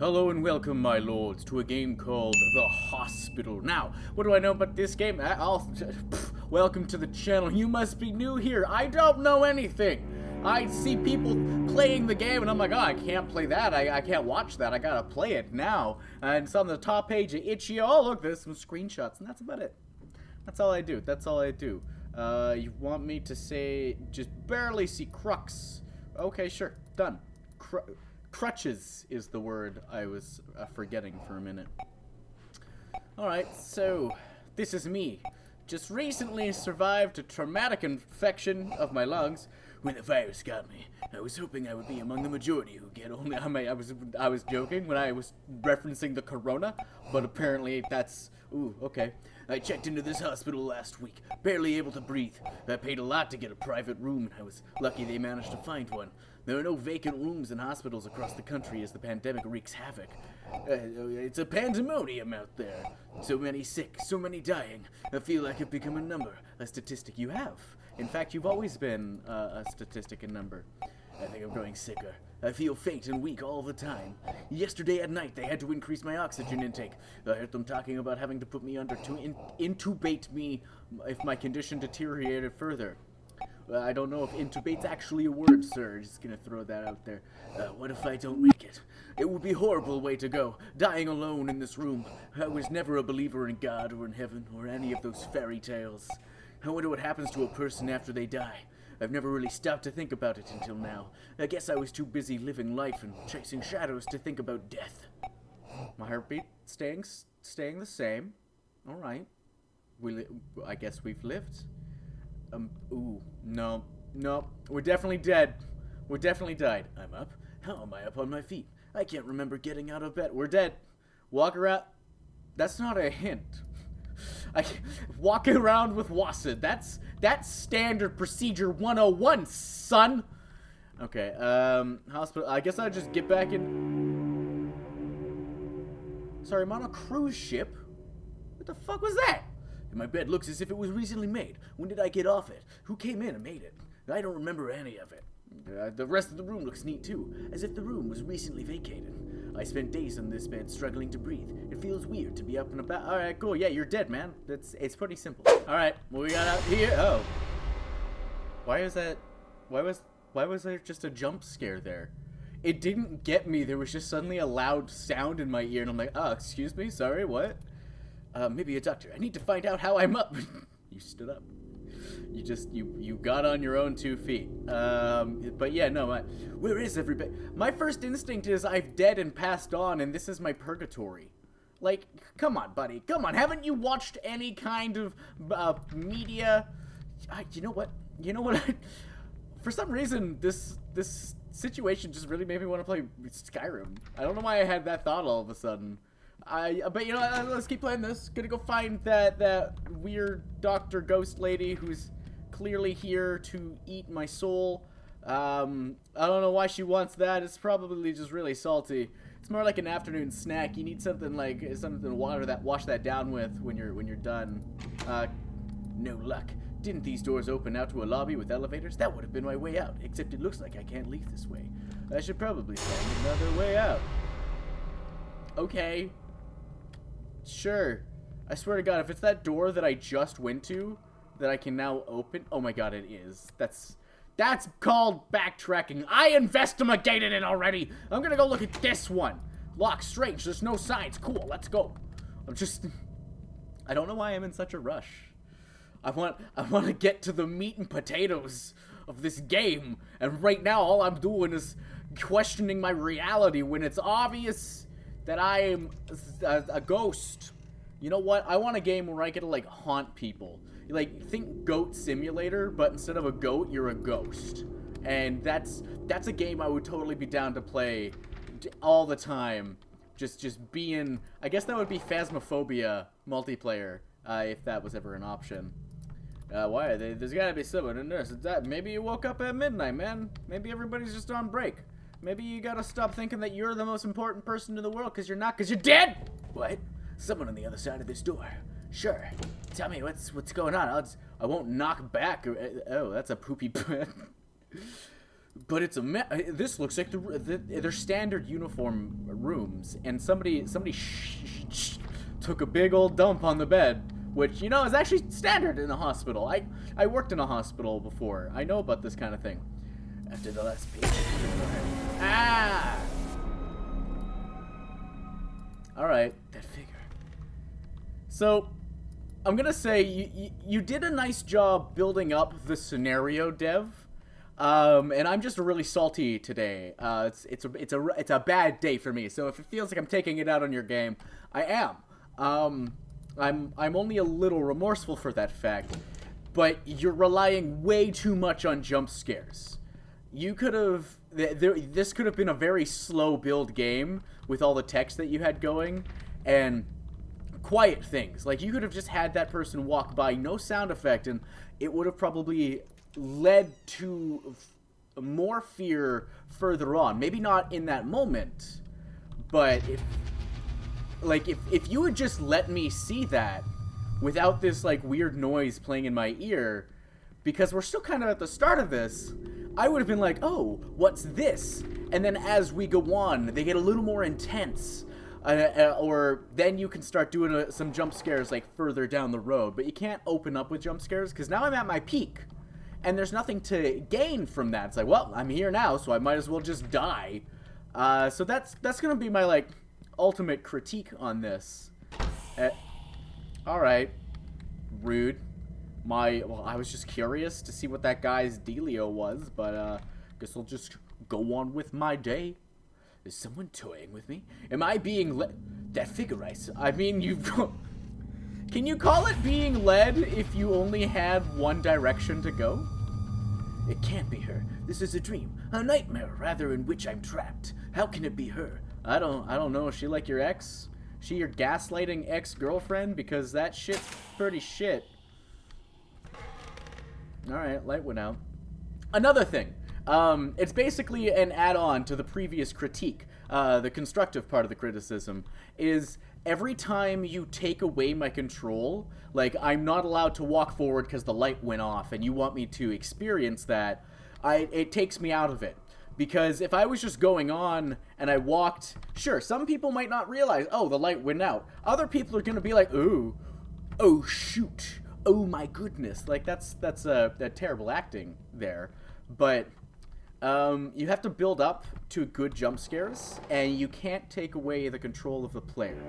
Hello and welcome, my lords, to a game called The Hospital. Now, what do I know about this game? Welcome to the channel. You must be new here. I don't know anything. I see people playing the game, and I'm like, oh, I can't play that. I can't watch that. I gotta play it now. And it's on the top page of Itch.io. Oh, look, there's some screenshots, and that's about it. That's all I do. That's all I do. You want me to say, just barely see crux. Okay, sure. Done. Crutches is the word I was forgetting for a minute. Alright, so this is me. Just recently survived a traumatic infection of my lungs. When the virus got me, I was hoping I would be among the majority who get only. I was joking when I was referencing the corona, but apparently that's. Ooh, okay. I checked into this hospital last week, barely able to breathe. I paid a lot to get a private room, and I was lucky they managed to find one. There are no vacant rooms in hospitals across the country as the pandemic wreaks havoc. It's a pandemonium out there. So many sick, so many dying. I feel like I've become a number, a statistic. You have. In fact, you've always been a statistic in number. I think I'm growing sicker. I feel faint and weak all the time. Yesterday at night, they had to increase my oxygen intake. I heard them talking about having to put me under to intubate me if my condition deteriorated further. I don't know if intubate's actually a word, sir. Just gonna throw that out there. What if I don't make it? It would be a horrible way to go, dying alone in this room. I was never a believer in God or in heaven or any of those fairy tales. I wonder what happens to a person after they die. I've never really stopped to think about it until now. I guess I was too busy living life and chasing shadows to think about death. My heartbeat staying the same. All right. I guess we've lived. Ooh, no, we're definitely dead. We're definitely died. I'm up. How am I up on my feet? I can't remember getting out of bed. We're dead. Walk around. That's not a hint. Walking around with WASD. That's standard procedure 101, son. Okay, hospital. I guess I'll just get back in. Sorry, I'm on a cruise ship. What the fuck was that? My bed looks as if it was recently made. When did I get off it? Who came in and made it? I don't remember any of it. The rest of the room looks neat too, as if the room was recently vacated. I spent days on this bed struggling to breathe. It feels weird to be up and about. Alright, cool. Yeah, you're dead, man. It's pretty simple. Alright, what we got out here? Oh. Why is that? Why was there just a jump scare there? It didn't get me. There was just suddenly a loud sound in my ear, and I'm like, oh, excuse me? Sorry, what? Maybe a doctor. I need to find out how I'm up. You stood up. You got on your own 2 feet. But yeah, no, where is everybody? My first instinct is I've dead and passed on, and this is my purgatory. Like, come on, buddy. Come on. Haven't you watched any kind of media? You know what? For some reason, this situation just really made me want to play Skyrim. I don't know why I had that thought all of a sudden. But you know, let's keep playing this. Gonna go find that weird Dr. Ghost lady who's clearly here to eat my soul. I don't know why she wants that. It's probably just really salty. It's more like an afternoon snack. You need something to wash that down with when you're done. No luck. Didn't these doors open out to a lobby with elevators? That would have been my way out. Except it looks like I can't leave this way. I should probably find another way out. Okay. Sure. I swear to God, if it's that door that I just went to that I can now open. Oh my God, it is. That's called backtracking. I investigated it already. I'm gonna go look at this one. Locked, strange. There's no signs. Cool. Let's go. I don't know why I'm in such a rush. I want to get to the meat and potatoes of this game, and right now all I'm doing is questioning my reality when it's obvious that I am a ghost. You know what? I want a game where I get to, like, haunt people. Like, think Goat Simulator, but instead of a goat, you're a ghost. And that's a game I would totally be down to play all the time. Just being... I guess that would be Phasmophobia multiplayer, if that was ever an option. Why? There's gotta be someone in there. So maybe you woke up at midnight, man. Maybe everybody's just on break. Maybe you gotta stop thinking that you're the most important person in the world, because you're not, because you're dead! What? Someone on the other side of this door. Sure. Tell me what's going on. I won't knock back. Oh, that's a poopy. But it's this looks like their standard uniform rooms, and somebody took a big old dump on the bed, which, you know, is actually standard in a hospital. I worked in a hospital before. I know about this kind of thing. After the last patient. Ah! Alright, that figure. So, I'm gonna say you did a nice job building up the scenario, Dev. And I'm just really salty today. It's a bad day for me. So if it feels like I'm taking it out on your game, I am. I'm only a little remorseful for that fact, but you're relying way too much on jump scares. You could have this could have been a very slow build game with all the text that you had going and quiet things. Like, you could have just had that person walk by, no sound effect, and it would have probably led to more fear further on. Maybe not in that moment, but if you had just let me see that without this like weird noise playing in my ear, because we're still kind of at the start of this, I would have been like, oh, what's this? And then as we go on, they get a little more intense. Or then you can start doing some jump scares like further down the road. But you can't open up with jump scares because now I'm at my peak. And there's nothing to gain from that. It's like, well, I'm here now, so I might as well just die. So that's going to be my, like, ultimate critique on this. Alright. Rude. Well, I was just curious to see what that guy's dealio was, but guess I'll just go on with my day. Is someone toying with me? Am I being led? That figure I mean, can you call it being led if you only had one direction to go? It can't be her. This is a dream, a nightmare rather, in which I'm trapped. How can it be her? I don't know. Is she like your ex? She your gaslighting ex-girlfriend? Because that shit's pretty shit. Alright, light went out. Another thing. It's basically an add-on to the previous critique. The constructive part of the criticism is every time you take away my control, like, I'm not allowed to walk forward because the light went off, and you want me to experience that, it takes me out of it. Because if I was just going on and I walked, sure, some people might not realize, oh, the light went out. Other people are going to be like, ooh, oh, shoot. Oh my goodness, like that's terrible acting there, but you have to build up to good jump scares, and you can't take away the control of the player.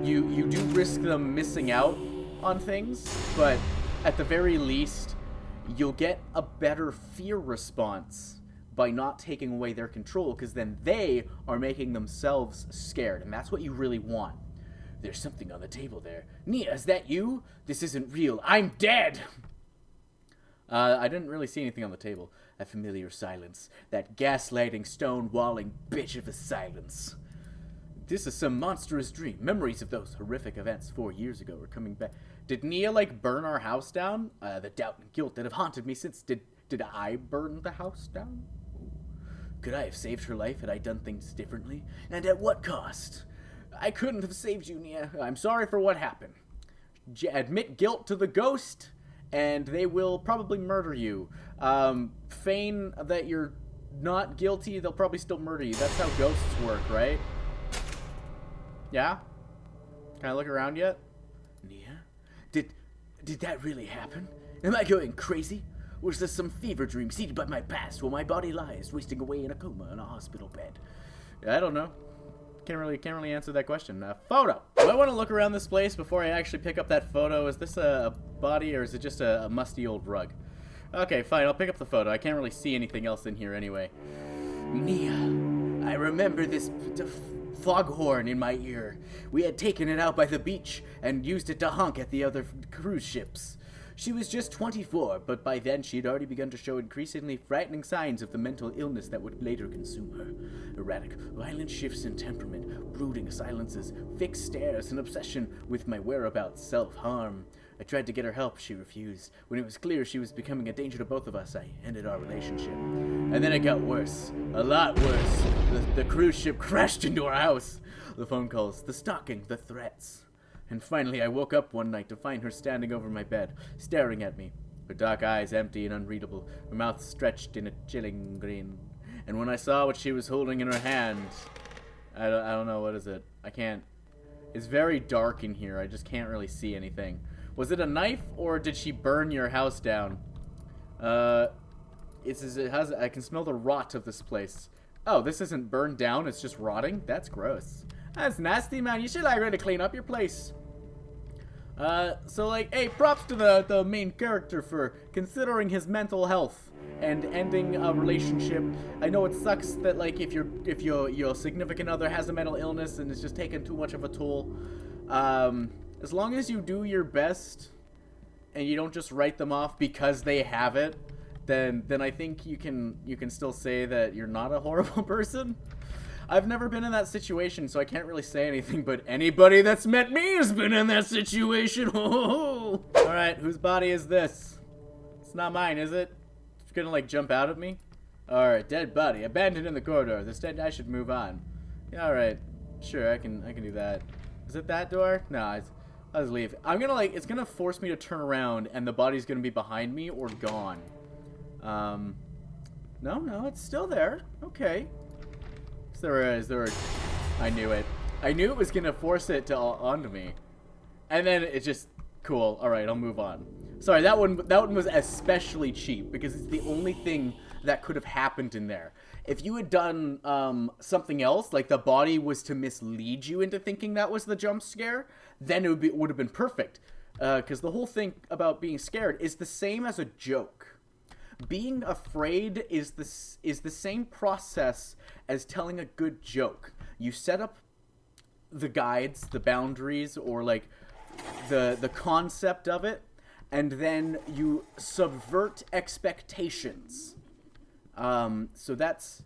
You do risk them missing out on things, but at the very least, you'll get a better fear response by not taking away their control, because then they are making themselves scared, and that's what you really want. There's something on the table there. Nia, is that you? This isn't real. I'm dead! I didn't really see anything on the table. A familiar silence. That gaslighting, stone-walling bitch of a silence. This is some monstrous dream. Memories of those horrific events 4 years ago are coming back. Did Nia, like, burn our house down? The doubt and guilt that have haunted me since... Did I burn the house down? Could I have saved her life had I done things differently? And at what cost? I couldn't have saved you, Nia. I'm sorry for what happened. Admit guilt to the ghost, and they will probably murder you. Feign that you're not guilty, they'll probably still murder you. That's how ghosts work, right? Yeah? Can I look around yet? Nia? Did that really happen? Am I going crazy? Was this some fever dream seeded by my past while my body lies, wasting away in a coma in a hospital bed? I don't know. Can't really answer that question. Photo. Do I want to look around this place before I actually pick up that photo? Is this a body or is it just a musty old rug? Okay, fine. I'll pick up the photo. I can't really see anything else in here anyway. Nia, I remember this foghorn in my ear. We had taken it out by the beach and used it to honk at the other cruise ships. She was just 24, but by then she had already begun to show increasingly frightening signs of the mental illness that would later consume her. Erratic, violent shifts in temperament, brooding silences, fixed stares, an obsession with my whereabouts, self-harm. I tried to get her help, she refused. When it was clear she was becoming a danger to both of us, I ended our relationship. And then it got worse. A lot worse. The cruise ship crashed into our house. The phone calls, the stalking, the threats. And finally, I woke up one night to find her standing over my bed, staring at me. Her dark eyes empty and unreadable, her mouth stretched in a chilling grin. And when I saw what she was holding in her hand, I don't know, what is it? I can't. It's very dark in here. I just can't really see anything. Was it a knife, or did she burn your house down? I can smell the rot of this place. Oh, this isn't burned down, it's just rotting? That's gross. That's nasty, man. You should, like, really clean up your place. So, like, hey, props to the main character for considering his mental health and ending a relationship. I know it sucks that, like, if your significant other has a mental illness and it's just taking too much of a toll. As long as you do your best and you don't just write them off because they have it, then I think you can still say that you're not a horrible person. I've never been in that situation, so I can't really say anything, but anybody that's met me has been in that situation. Oh. Alright, whose body is this? It's not mine, is it? It's gonna, like, jump out at me? Alright, dead body, abandoned in the corridor. This dead, I should move on. Yeah, alright. Sure, I can do that. Is it that door? No, I'll just leave. I'm gonna, like, it's gonna force me to turn around, and the body's gonna be behind me or gone. No, it's still there. Okay. Is there a... I knew it. I knew it was gonna force it onto me. And then it just... Cool. Alright, I'll move on. Sorry, that one was especially cheap, because it's the only thing that could have happened in there. If you had done, something else, like the body was to mislead you into thinking that was the jump scare, then it would have been perfect. Because the whole thing about being scared is the same as a joke. Being afraid is the same process as telling a good joke. You set up the guides, the boundaries, or like the concept of it, and then you subvert expectations. So that's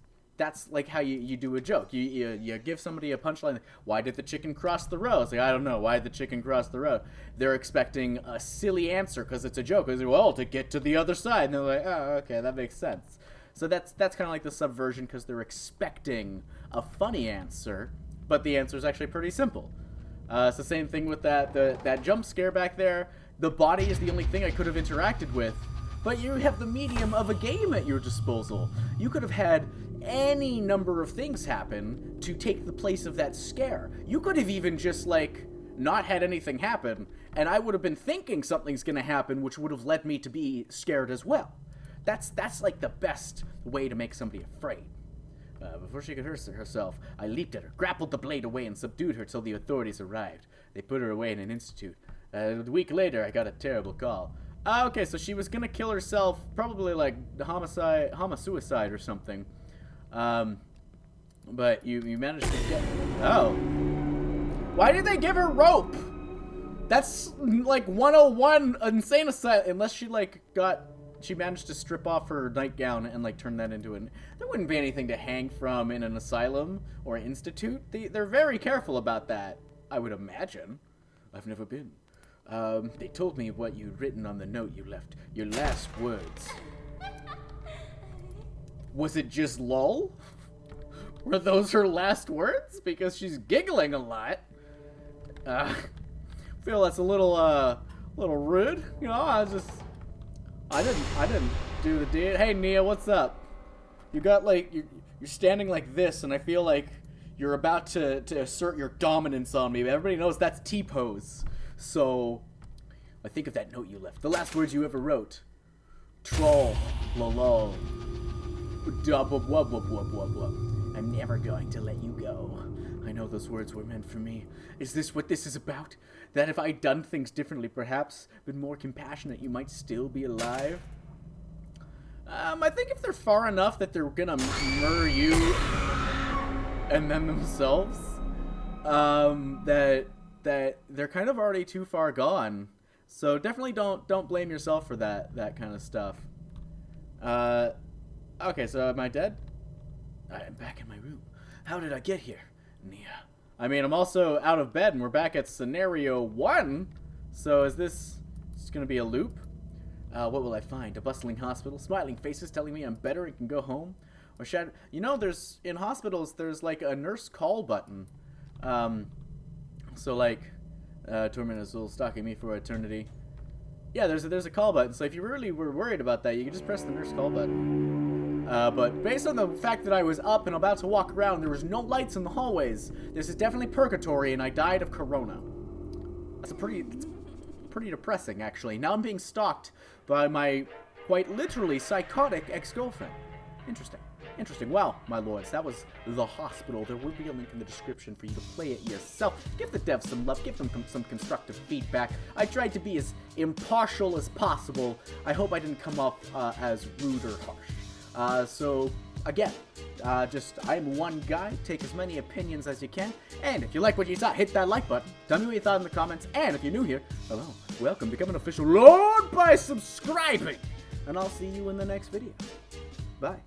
like how you do a joke. You give somebody a punchline. Why did the chicken cross the road? It's like, I don't know. Why did the chicken cross the road? They're expecting a silly answer because it's a joke. They say, well, to get to the other side. And they're like, oh, okay, that makes sense. So that's kind of like the subversion, because they're expecting a funny answer, but the answer is actually pretty simple. It's the same thing with that jump scare back there. The body is the only thing I could have interacted with. But you have the medium of a game at your disposal. You could have had any number of things happen to take the place of that scare. You could have even just, like, not had anything happen, and I would have been thinking something's gonna happen, which would have led me to be scared as well. That's like the best way to make somebody afraid. Before she could hurt herself, I leaped at her, grappled the blade away, and subdued her till the authorities arrived. They put her away in an institute. A week later, I got a terrible call. Okay, so she was gonna kill herself, probably like homicide or something. But you managed to get... Oh. Why did they give her rope? That's like 101 insane asylum, unless she like she managed to strip off her nightgown and like turn that into an... There wouldn't be anything to hang from in an asylum or institute. They're very careful about that, I would imagine. I've never been. They told me what you'd written on the note you left. Your last words. Was it just lol? Were those her last words? Because she's giggling a lot. Feel that's a little rude. You know, I didn't do the deed. Hey, Nia, what's up? You got like, you're standing like this, and I feel like you're about to assert your dominance on me. Everybody knows that's T-pose. So, I think of that note you left. The last words you ever wrote. Troll. Lol. I'm never going to let you go. I know those words were meant for me. Is this what this is about? That if I'd done things differently, perhaps, been more compassionate, you might still be alive? I think if they're far enough that they're gonna murder you and then themselves, that they're kind of already too far gone. So definitely don't blame yourself for that kind of stuff. Okay, so am I dead? I am back in my room. How did I get here, Nia? I mean, I'm also out of bed, and we're back at scenario 1. So is this just gonna be a loop? What will I find? A bustling hospital, smiling faces telling me I'm better and can go home, or you know, in hospitals there's like a nurse call button. So like, tormentors will stalking me for eternity. Yeah, there's a call button, so if you really were worried about that, you can just press the nurse call button. But based on the fact that I was up and about to walk around, there was no lights in the hallways. This is definitely purgatory, and I died of corona. It's pretty depressing, actually. Now I'm being stalked by my, quite literally, psychotic ex-girlfriend. Interesting. Interesting. Well, my lords, that was The Hospital. There will be a link in the description for you to play it yourself. Give the devs some love. Give them some constructive feedback. I tried to be as impartial as possible. I hope I didn't come off as rude or harsh. So, again, I'm one guy. Take as many opinions as you can. And if you like what you saw, hit that like button. Tell me what you thought in the comments. And if you're new here, hello, welcome. Become an official lord by subscribing. And I'll see you in the next video. Bye.